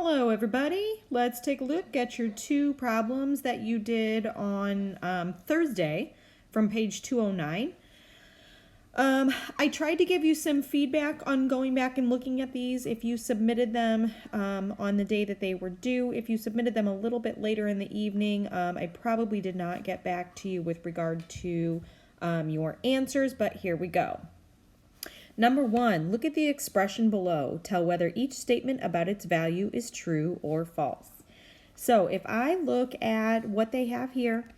Hello everybody, let's take a look at your two problems that you did on Thursday from page 209. I tried to give you some feedback on going back and looking at these if you submitted them on the day that they were due. If you submitted them a little bit later in the evening, I probably did not get back to you with regard to your answers, but here we go. Number 1, look at the expression below. Tell whether each statement about its value is true or false. So if I look at what they have here,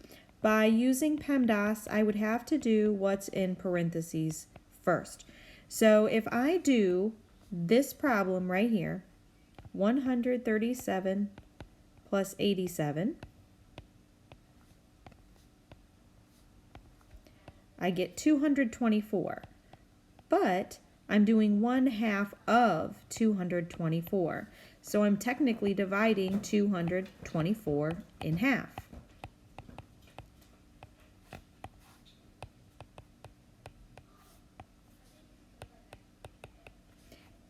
by using PEMDAS, I would have to do what's in parentheses first. So if I do this problem right here, 137 plus 87, I get 224. But I'm doing 1/2 of 224. So I'm technically dividing 224 in half.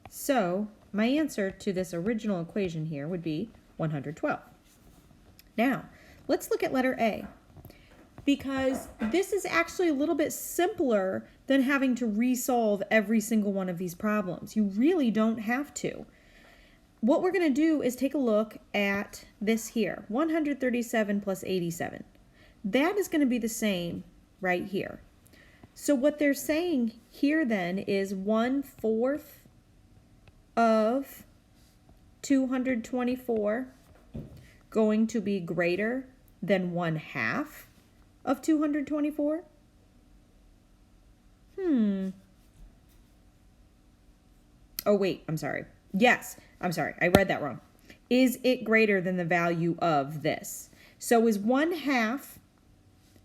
So my answer to this original equation here would be 112. Now, let's look at letter A, because this is actually a little bit simpler than having to resolve every single one of these problems. You really don't have to. What we're going to do is take a look at this here, 137 plus 87. That is going to be the same right here. So what they're saying here then is 1/4 of 224 going to be greater than 1/2 of 224? Oh, wait, I'm sorry. Yes, I'm sorry, I read that wrong. Is it greater than the value of this? So is 1/2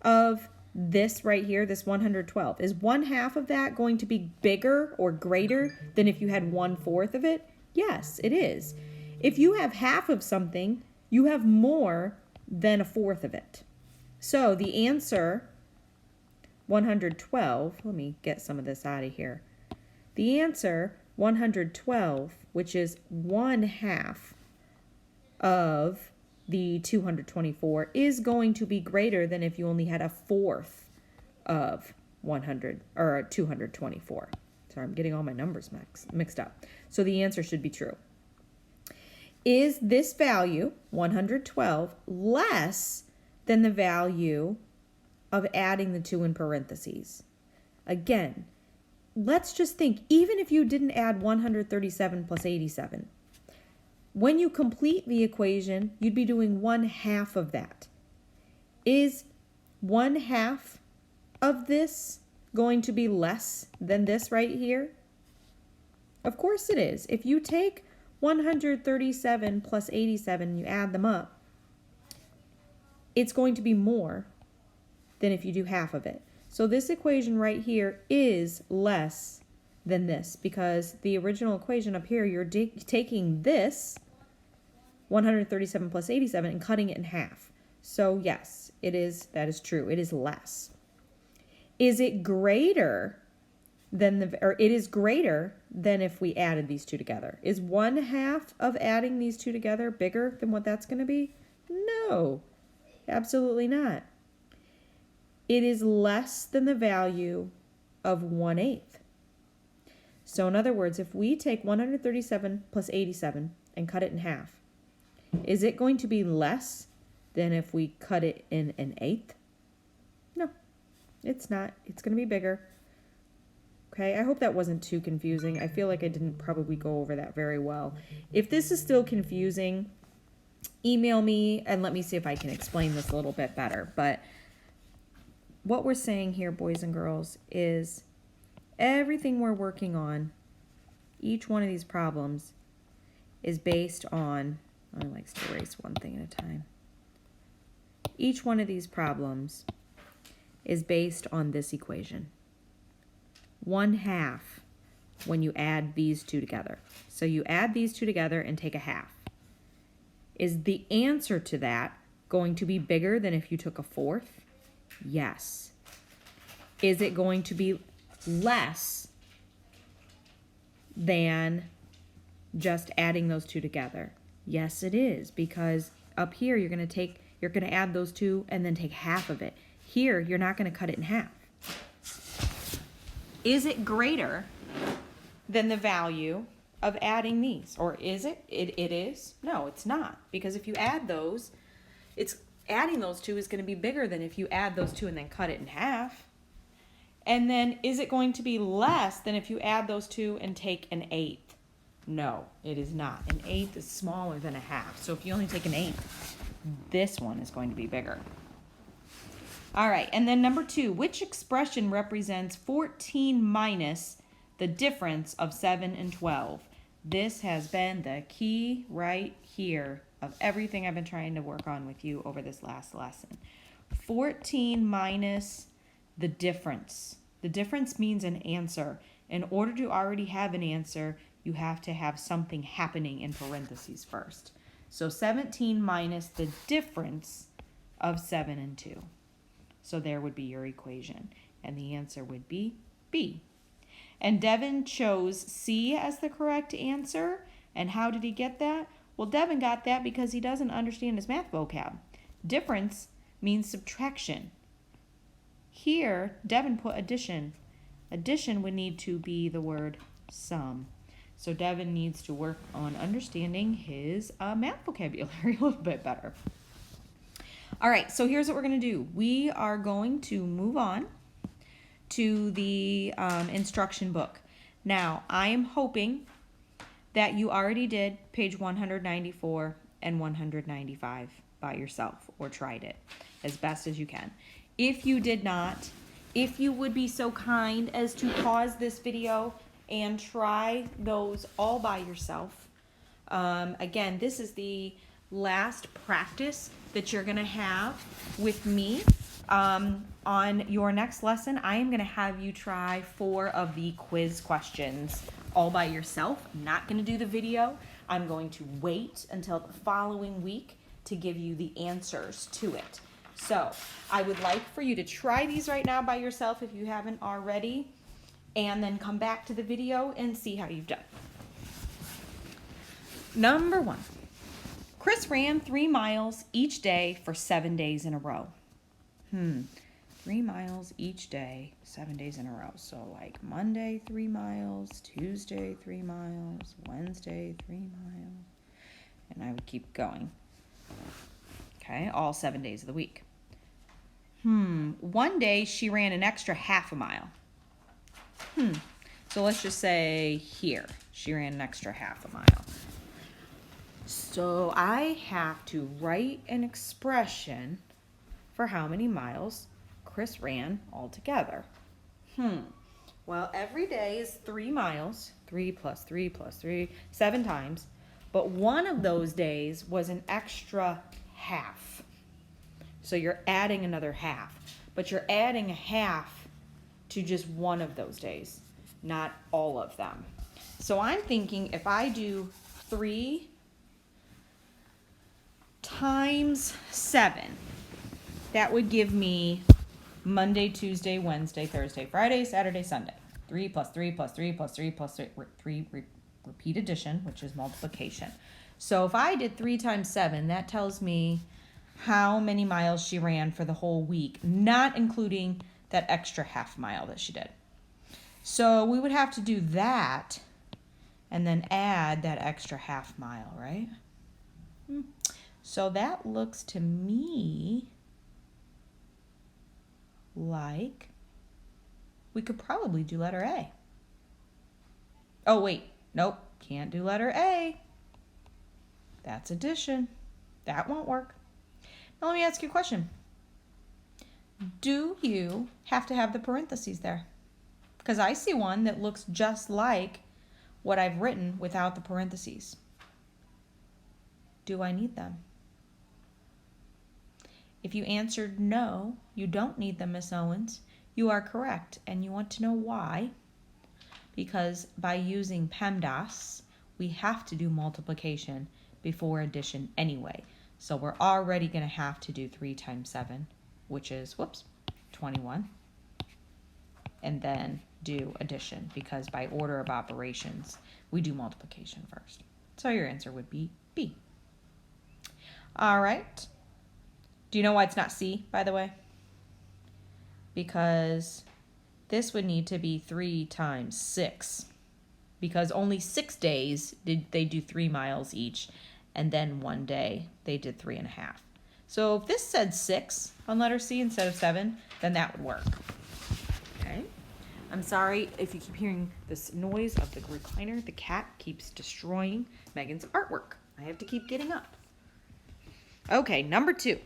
of this right here, this 112, is 1/2 of that going to be bigger or greater than if you had 1/4 of it? Yes, it is. If you have half of something, you have more than 1/4 of it. So the answer, 112, let me get some of this out of here. The answer, 112, which is 1/2 of the 224, is going to be greater than if you only had 1/4 of 100 or 224. Sorry, I'm getting all my numbers mixed up. So the answer should be true. Is this value, 112, less than the value of adding the 2 in parentheses? Again, let's just think, even if you didn't add 137 plus 87, when you complete the equation, you'd be doing 1/2 of that. Is 1/2 of this going to be less than this right here? Of course it is. If you take 137 plus 87 and you add them up, it's going to be more than if you do half of it. So this equation right here is less than this, because the original equation up here, you're taking this 137 plus 87 and cutting it in half. So yes, that is true. It is less. Is it greater than it is greater than if we added these two together? Is 1/2 of adding these two together bigger than what that's going to be? No, absolutely not. It is less than the value of 1/8. So in other words, if we take 137 plus 87 and cut it in half, is it going to be less than if we cut it in 1/8? No, it's not. It's going to be bigger. Okay, I hope that wasn't too confusing. I feel like I didn't probably go over that very well. If this is still confusing, email me and let me see if I can explain this a little bit better. But what we're saying here, boys and girls, is everything we're working on, each one of these problems, is based on, I like to erase one thing at a time. Each one of these problems is based on this equation. 1/2 when you add these two together. So you add these two together and take 1/2. Is the answer to that going to be bigger than if you took 1/4? Yes. Is it going to be less than just adding those two together? Yes, it is, because up here you're going to add those two and then take half of it. Here, you're not going to cut it in half. Is it greater than the value of adding these? Or is it? It is? No, it's not. Because if you add those, adding those two is going to be bigger than if you add those two and then cut it in half. And then is it going to be less than if you add those two and take an eighth? No, it is not. An eighth is smaller than a half. So if you only take an eighth, this one is going to be bigger. All right, and then number 2, which expression represents 14 minus the difference of 7 and 12? This has been the key right here of everything I've been trying to work on with you over this last lesson. 14 minus the difference. The difference means an answer. In order to already have an answer, you have to have something happening in parentheses first. So 17 minus the difference of 7 and 2. So there would be your equation. And the answer would be B. And Devin chose C as the correct answer. And how did he get that? Well, Devin got that because he doesn't understand his math vocab. Difference means subtraction. Here, Devin put addition. Addition would need to be the word sum. So Devin needs to work on understanding his math vocabulary a little bit better. All right, so here's what we're going to do. We are going to move on to the instruction book. Now, I am hoping that you already did page 194 and 195 by yourself or tried it as best as you can. If you did not, if you would be so kind as to pause this video and try those all by yourself. Again, this is the last practice that you're going to have with me. On your next lesson, I am going to have you try 4 of the quiz questions all by yourself. I'm not going to do the video. I'm going to wait until the following week to give you the answers to it. So I would like for you to try these right now by yourself if you haven't already, and then come back to the video and see how you've done. Number 1. Chris ran 3 miles each day for 7 days in a row. 3 miles each day, 7 days in a row. So like Monday, 3 miles, Tuesday, 3 miles, Wednesday, 3 miles. And I would keep going. Okay, all 7 days of the week. One day she ran an extra half a mile. So let's just say here, she ran an extra half a mile. So I have to write an expression for how many miles Chris ran altogether. Well, every day is 3 miles, 3 plus 3 plus 3, 7 times. But one of those days was an extra half. So you're adding another half. But you're adding a half to just one of those days, not all of them. So I'm thinking if I do 3 times 7, that would give me Monday, Tuesday, Wednesday, Thursday, Friday, Saturday, Sunday. 3 plus 3 plus 3 plus 3 plus 3, repeat addition, which is multiplication. So if I did 3 times 7, that tells me how many miles she ran for the whole week, not including that extra half mile that she did. So we would have to do that and then add that extra half mile, right? So that looks to me like we could probably do letter A. Oh, wait. Nope. Can't do letter A. That's addition. That won't work. Now let me ask you a question. Do you have to have the parentheses there? Because I see one that looks just like what I've written without the parentheses. Do I need them? If you answered no, you don't need them, Miss Owens, you are correct. And you want to know why? Because by using PEMDAS, we have to do multiplication before addition anyway. So we're already going to have to do 3 times 7, which is, 21. And then do addition, because by order of operations, we do multiplication first. So your answer would be B. All right. Do you know why it's not C, by the way? Because this would need to be 3 times 6. Because only 6 days did they do 3 miles each, and then 1 day they did 3.5. So if this said 6 on letter C instead of 7, then that would work. Okay. I'm sorry if you keep hearing this noise of the recliner. The cat keeps destroying Megan's artwork. I have to keep getting up. Okay, number 2.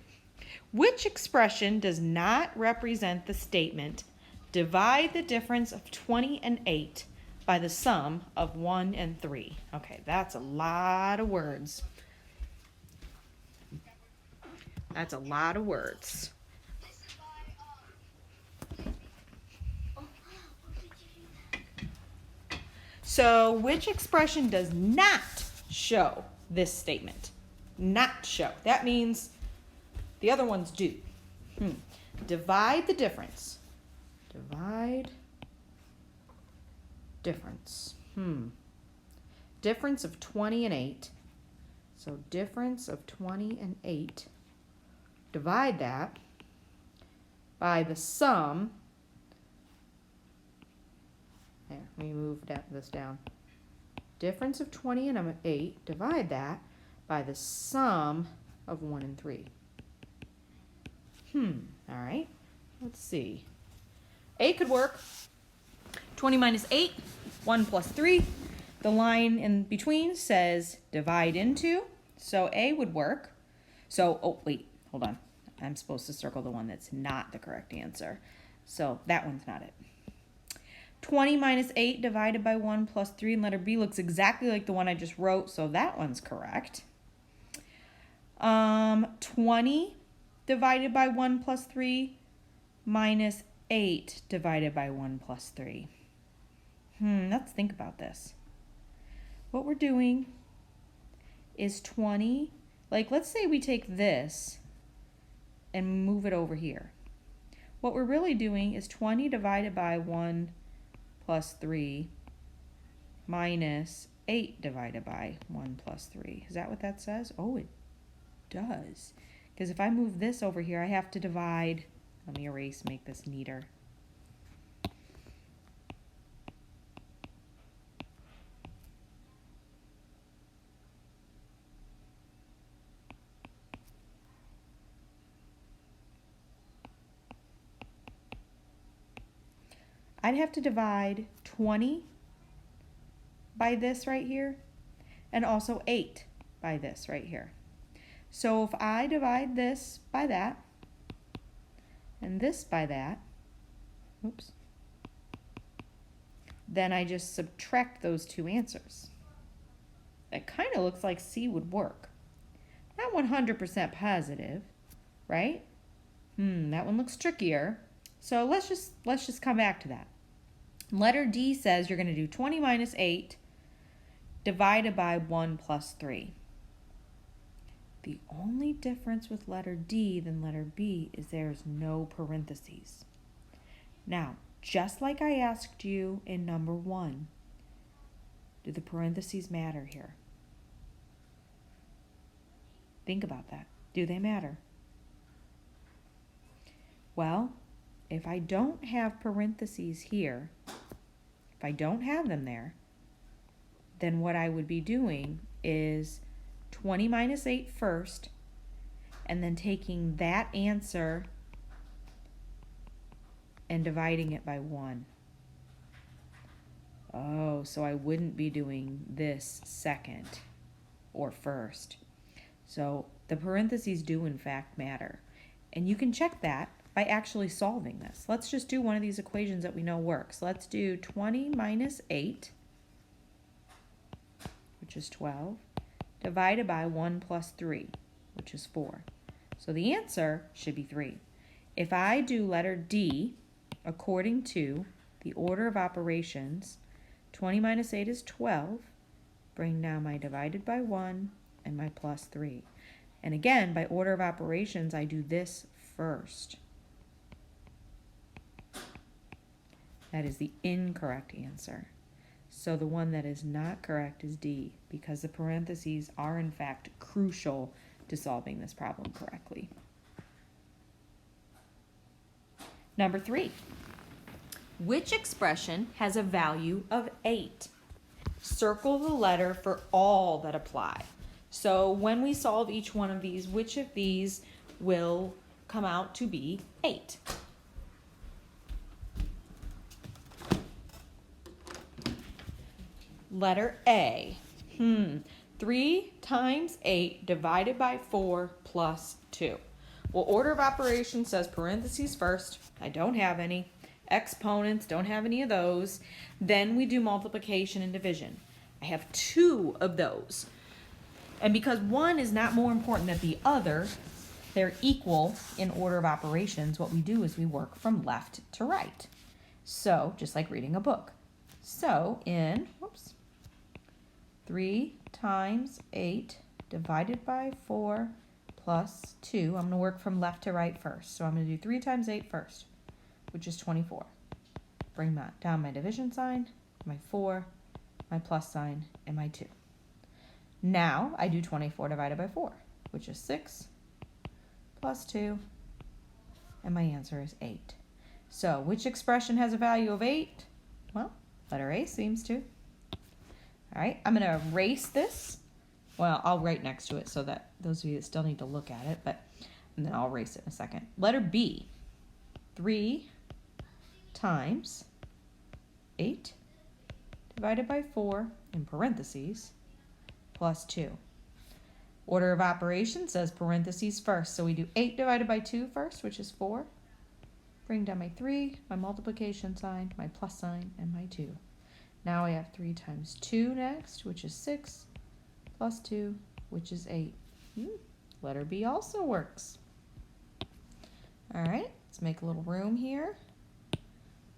Which expression does not represent the statement, divide the difference of 20 and 8 by the sum of 1 and 3? Okay, that's a lot of words. That's a lot of words. So, which expression does not show this statement? Not show. That means the other ones do. Divide the difference. Divide difference. Difference of 20 and 8. So difference of 20 and 8. Divide that by the sum. There, let me move this down. Difference of 20 and 8. Divide that by the sum of 1 and 3. All right. Let's see. A could work. 20 minus 8, 1 plus 3. The line in between says divide into, so A would work. So, oh, wait, hold on. I'm supposed to circle the one that's not the correct answer. So that one's not it. 20 minus 8 divided by 1 plus 3 in letter B looks exactly like the one I just wrote, so that one's correct. 20 divided by 1 plus 3 minus 8 divided by 1 plus 3. Let's think about this. What we're doing is 20, like let's say we take this and move it over here. What we're really doing is 20 divided by 1 plus 3 minus 8 divided by 1 plus 3. Is that what that says? Oh, it does. Because if I move this over here, I have to divide. Let me erase, make this neater. I'd have to divide 20 by this right here, and also 8 by this right here. So if I divide this by that, and this by that, oops, then I just subtract those two answers. That kind of looks like C would work. Not 100% positive, right? That one looks trickier. So let's just come back to that. Letter D says you're going to do 20 minus 8 divided by 1 plus 3. The only difference with letter D than letter B is there's no parentheses. Now, just like I asked you in number 1, do the parentheses matter here? Think about that. Do they matter? Well, if I don't have parentheses here, if I don't have them there, then what I would be doing is 20 minus 8 first, and then taking that answer and dividing it by 1. Oh, so I wouldn't be doing this second or first. So the parentheses do in fact matter. And you can check that by actually solving this. Let's just do one of these equations that we know works. Let's do 20 minus 8, which is 12, divided by 1 plus 3, which is 4. So the answer should be 3. If I do letter D, according to the order of operations, 20 minus 8 is 12. Bring down my divided by 1 and my plus 3. And again, by order of operations, I do this first. That is the incorrect answer. So the one that is not correct is D, because the parentheses are in fact crucial to solving this problem correctly. Number 3. Which expression has a value of 8? Circle the letter for all that apply. So when we solve each one of these, which of these will come out to be 8? Letter A. 3 times 8 divided by 4 plus 2. Well, order of operations says parentheses first. I don't have any. Exponents, don't have any of those. Then we do multiplication and division. I have 2 of those. And because one is not more important than the other, they're equal in order of operations. What we do is we work from left to right. So, just like reading a book. So, 3 times 8 divided by 4 plus 2. I'm going to work from left to right first. So I'm going to do 3 times 8 first, which is 24. Bring down my division sign, my 4, my plus sign, and my 2. Now I do 24 divided by 4, which is 6 plus 2, and my answer is 8. So which expression has a value of 8? Well, letter A seems to. All right, I'm going to erase this. Well, I'll write next to it so that those of you that still need to look at it, and then I'll erase it in a second. Letter B, 3 times 8 divided by 4, in parentheses, plus 2. Order of operations says parentheses first, so we do 8 divided by 2 first, which is 4. Bring down my 3, my multiplication sign, my plus sign, and my 2. Now I have 3 times 2 next, which is 6, plus 2, which is 8. Letter B also works. All right, let's make a little room here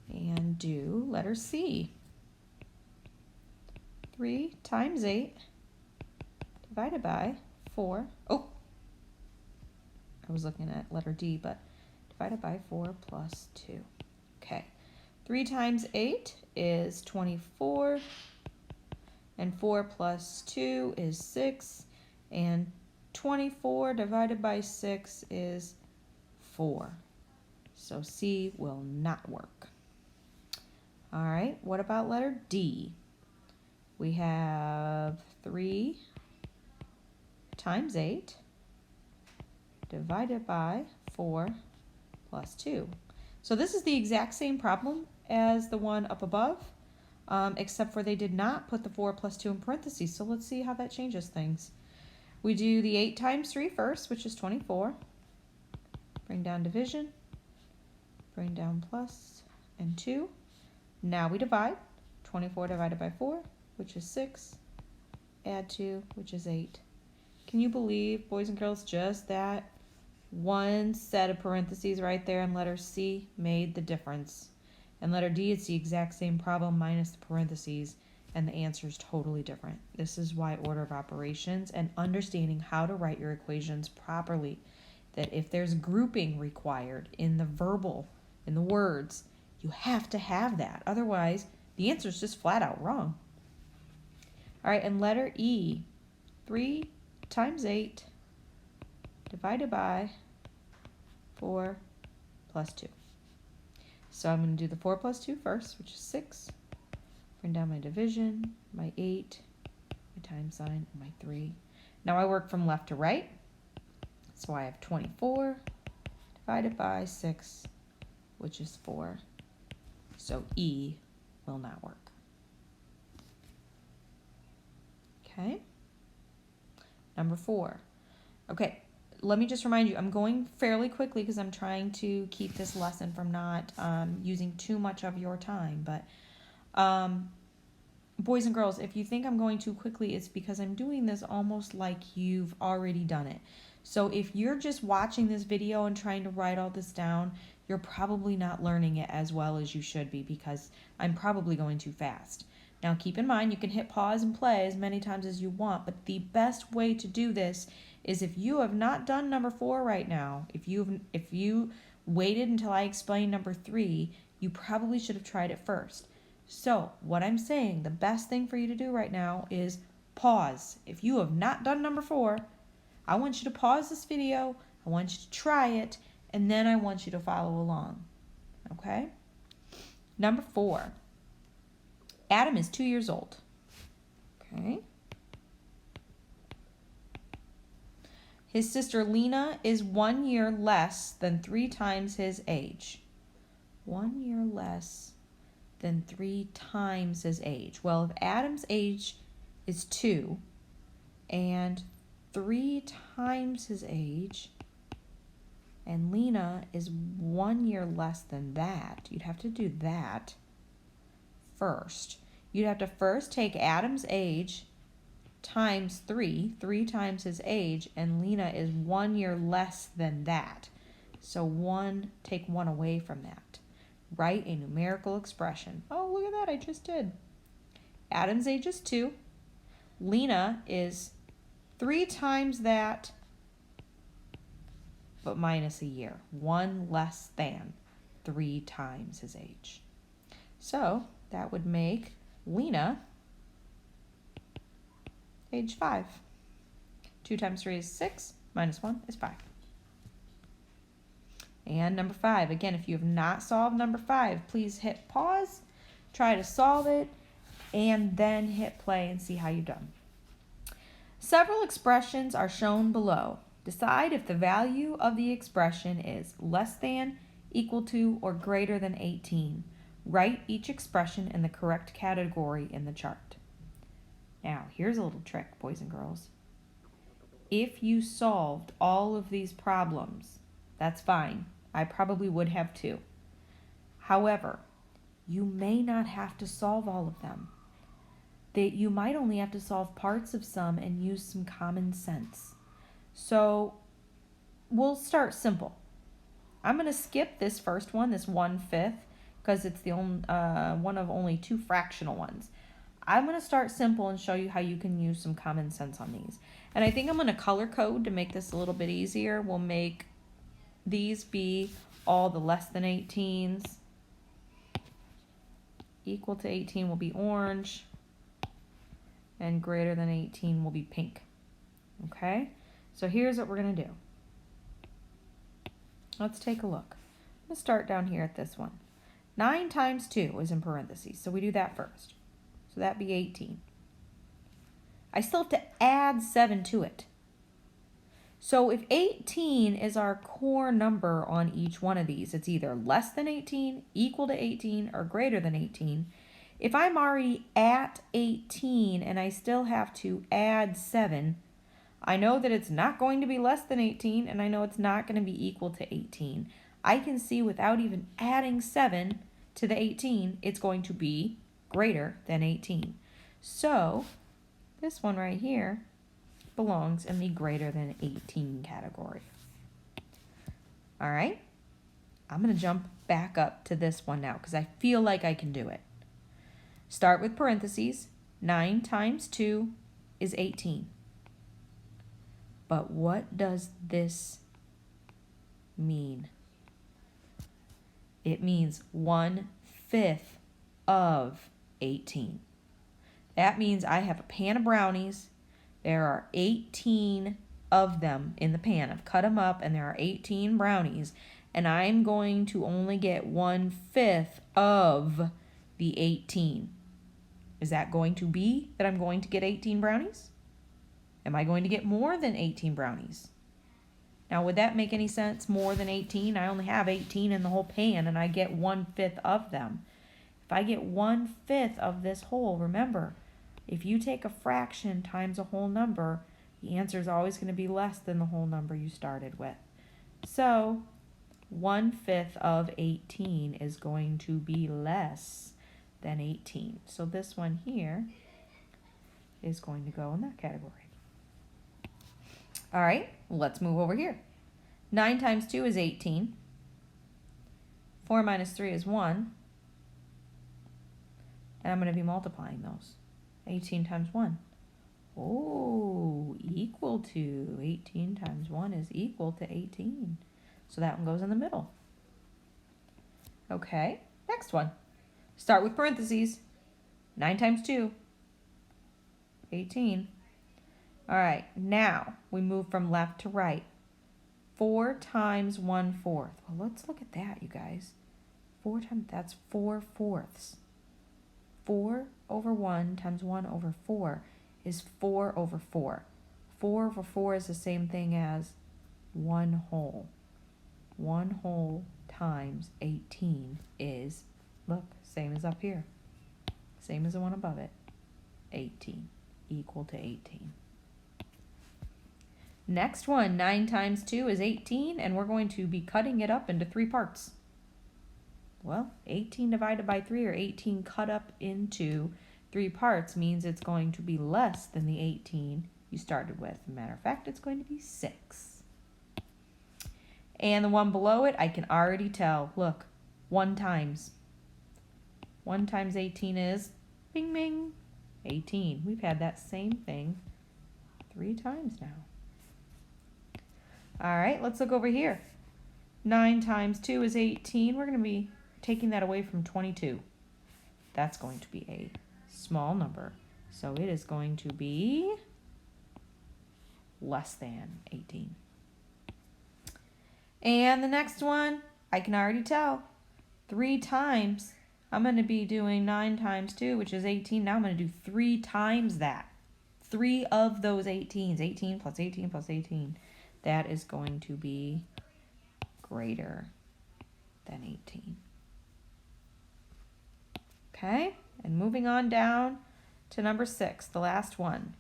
and do letter C. 3 times 8 divided by 4. Oh, I was looking at letter D, but divided by 4 plus 2. Okay, 3 times 8 is 24, and 4 plus 2 is 6, and 24 divided by 6 is 4. So C will not work. All right, what about letter D? We have 3 times 8 divided by 4 plus 2. So this is the exact same problem as the one up above, except for they did not put the 4 plus 2 in parentheses. So let's see how that changes things. We do the 8 times 3 first, which is 24. Bring down division, bring down plus and 2. Now we divide. 24 divided by 4, which is 6. Add 2, which is 8. Can you believe, boys and girls, just that one set of parentheses right there in letter C made the difference? In letter D, it's the exact same problem minus the parentheses, and the answer is totally different. This is why order of operations and understanding how to write your equations properly, that if there's grouping required in the verbal, in the words, you have to have that. Otherwise, the answer is just flat out wrong. All right, and letter E, 3 times 8 divided by 4 plus 2. So I'm going to do the 4 plus 2 first, which is 6. Bring down my division, my 8, my times sign, and my 3. Now I work from left to right. So I have 24 divided by 6, which is 4. So E will not work. Okay. Number 4. Okay, let me just remind you, I'm going fairly quickly because I'm trying to keep this lesson from not using too much of your time. But boys and girls, if you think I'm going too quickly, it's because I'm doing this almost like you've already done it. So if you're just watching this video and trying to write all this down, you're probably not learning it as well as you should be because I'm probably going too fast. Now keep in mind, you can hit pause and play as many times as you want, but the best way to do this is if you have not done number 4 right now, if you waited until I explained number 3, you probably should have tried it first. So what I'm saying, the best thing for you to do right now is pause. If you have not done number 4, I want you to pause this video. I want you to try it. And then I want you to follow along. Okay? Number 4. Adam is 2 years old. Okay? His sister Lena is 1 year less than 3 times his age. 1 year less than 3 times his age. Well, if Adam's age is 2 and 3 times his age, and Lena is 1 year less than that, you'd have to do that first. You'd have to first take Adam's age times 3 times his age, and Lena is 1 year less than that. So take 1 away from that. Write a numerical expression. Oh, look at that, I just did. Adam's age is 2. Lena is 3 times that, but minus a year. 1 less than 3 times his age. So that would make Lena age 5. 2 times 3 is 6, minus 1 is 5. And number 5, again, if you have not solved number 5, please hit pause, try to solve it, and then hit play and see how you've done. Several expressions are shown below. Decide if the value of the expression is less than, equal to, or greater than 18. Write each expression in the correct category in the chart. Now, here's a little trick, boys and girls. If you solved all of these problems, that's fine. I probably would have too. However, you may not have to solve all of them. You might only have to solve parts of some and use some common sense. So we'll start simple. I'm going to skip this first one, this 1/5, because it's the only, one of only 2 fractional ones. I'm going to start simple and show you how you can use some common sense on these. And I think I'm going to color code to make this a little bit easier. We'll make these be all the less than 18s. Equal to 18 will be orange. And greater than 18 will be pink. Okay? So here's what we're going to do. Let's take a look. Let's start down here at this one. 9 times 2 is in parentheses, so we do that first. So that'd be 18. I still have to add 7 to it. So if 18 is our core number on each one of these, it's either less than 18, equal to 18, or greater than 18. If I'm already at 18 and I still have to add 7, I know that it's not going to be less than 18, and I know it's not going to be equal to 18. I can see without even adding 7 to the 18, it's going to be greater than 18. So this one right here belongs in the greater than 18 category. All right, I'm going to jump back up to this one now because I feel like I can do it. Start with parentheses. 9 times 2 is 18. But what does this mean? It means 1/5 of 18. That means I have a pan of brownies. There are 18 of them in the pan. I've cut them up and there are 18 brownies. And I'm going to only get 1/5 of the 18. Is that going to be that I'm going to get 18 brownies? Am I going to get more than 18 brownies? Now, would that make any sense? More than 18? I only have 18 in the whole pan and I get 1/5 of them. If I get 1/5 of this whole, remember, if you take a fraction times a whole number, the answer is always going to be less than the whole number you started with. So 1/5 of 18 is going to be less than 18. So this one here is going to go in that category. All right, let's move over here. 9 times 2 is 18. 4 minus 3 is 1. And I'm going to be multiplying those. 18 times 1. Oh, equal to 18 times 1 is equal to 18. So that one goes in the middle. Okay, next one. Start with parentheses. 9 times 2, 18. All right, now we move from left to right. 4 times 1/4. Well, let's look at that, you guys. 4 times, that's 4/4. 4 over 1 times 1 over 4 is 4 over 4. 4 over 4 is the same thing as 1 whole. 1 whole times 18 is, look, same as up here. Same as the one above it. 18, equal to 18. Next one, 9 times 2 is 18, and we're going to be cutting it up into 3 parts. Well, 18 divided by 3, or 18 cut up into 3 parts, means it's going to be less than the 18 you started with. As a matter of fact, it's going to be 6. And the one below it, I can already tell. Look, 1 times. 1 times 18 is, bing, bing, 18. We've had that same thing 3 times now. All right, let's look over here. 9 times 2 is 18. We're going to be taking that away from 22. That's going to be a small number. So it is going to be less than 18. And the next one, I can already tell. 3 times, I'm going to be doing 9 times 2, which is 18. Now I'm going to do 3 times that. 3 of those 18s. 18 plus 18 plus 18. That is going to be greater than 18. Okay, and moving on down to number 6, the last one.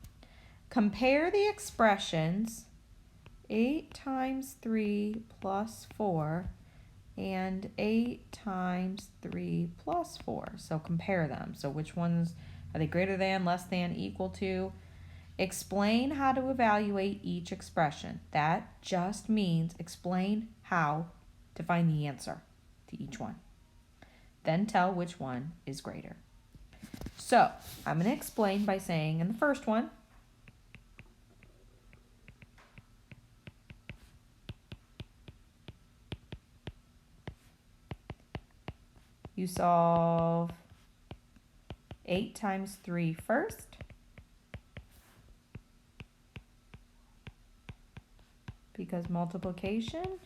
Compare the expressions 8 times 3 plus 4 and 8 times 3 plus 4. So compare them. So which ones are they greater than, less than, equal to? Explain how to evaluate each expression. That just means explain how to find the answer to each one. Then tell which one is greater. So I'm going to explain by saying in the first one, you solve 8 times 3 first. Because multiplication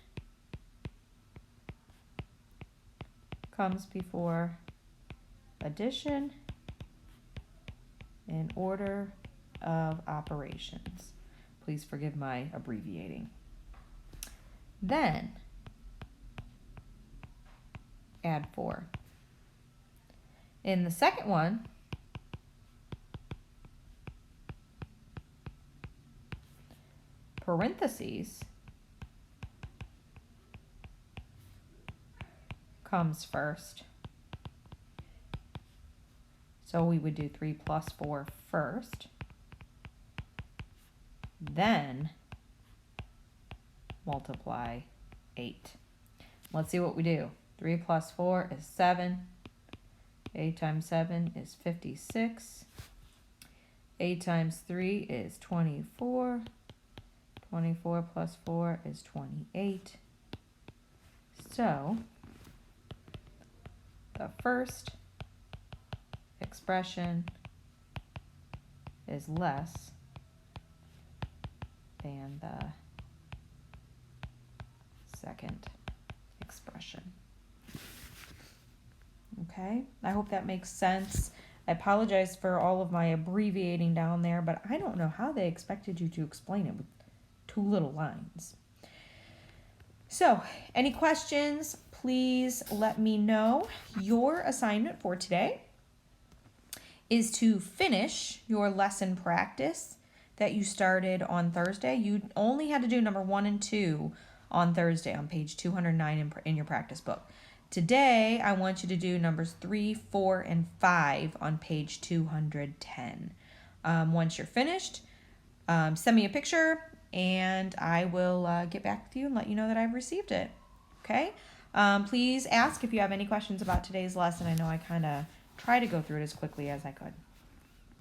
comes before addition in order of operations. Please forgive my abbreviating. Then add 4. In the second one, parentheses comes first. So we would do 3 plus 4 first. Then multiply 8. Let's see what we do. 3 plus 4 is 7. 8 times 7 is 56. 8 times 3 is 24. 24 plus 4 is 28. So the first expression is less than the second expression. Okay, I hope that makes sense. I apologize for all of my abbreviating down there, but I don't know how they expected you to explain it with 2 little lines. So, any questions, please let me know. Your assignment for today is to finish your lesson practice that you started on Thursday. You only had to do number 1 and 2 on Thursday on page 209 in your practice book. Today, I want you to do numbers 3, 4, and 5 on page 210. Once you're finished, send me a picture and I will get back with you and let you know that I've received it. Okay? Please ask if you have any questions about today's lesson. I know I kind of try to go through it as quickly as I could.